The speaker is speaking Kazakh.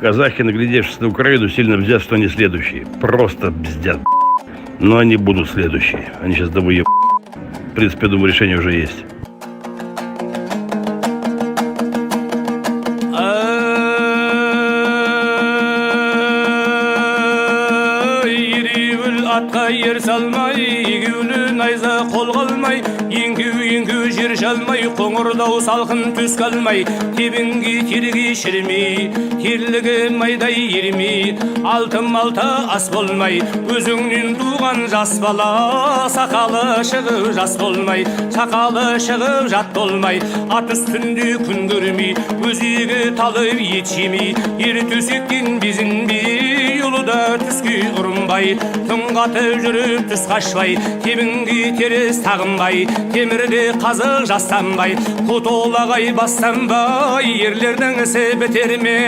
Казахи, наглядевшись на Украину, сильно бздят, что они следующие. Просто бздят. Но они будут следующие. Они сейчас довоеб. В принципе, я думаю, решение уже есть. Atqa yer salmay, egülü nayza kol kalmay, yengü jir çalmay, qoңырдау salqın түс kalmay, tebingi tergi şirmi, terligi mayday yermi, altın malta as bolmay, özüңнен туған жас бала, сақалы шығып жас болмай, сақалы шығып жат болмай, ат үстінде күн көрмей, өзегі талып ет жемей, ер төсектен безінбей, ұлыда түске ұрынбай, қатып жүріп түс қашпай, тебінгі теріс тағынбай, темірде қазық жастанбай, құтолағай бастанбай, ерлердің ісі бітер ме?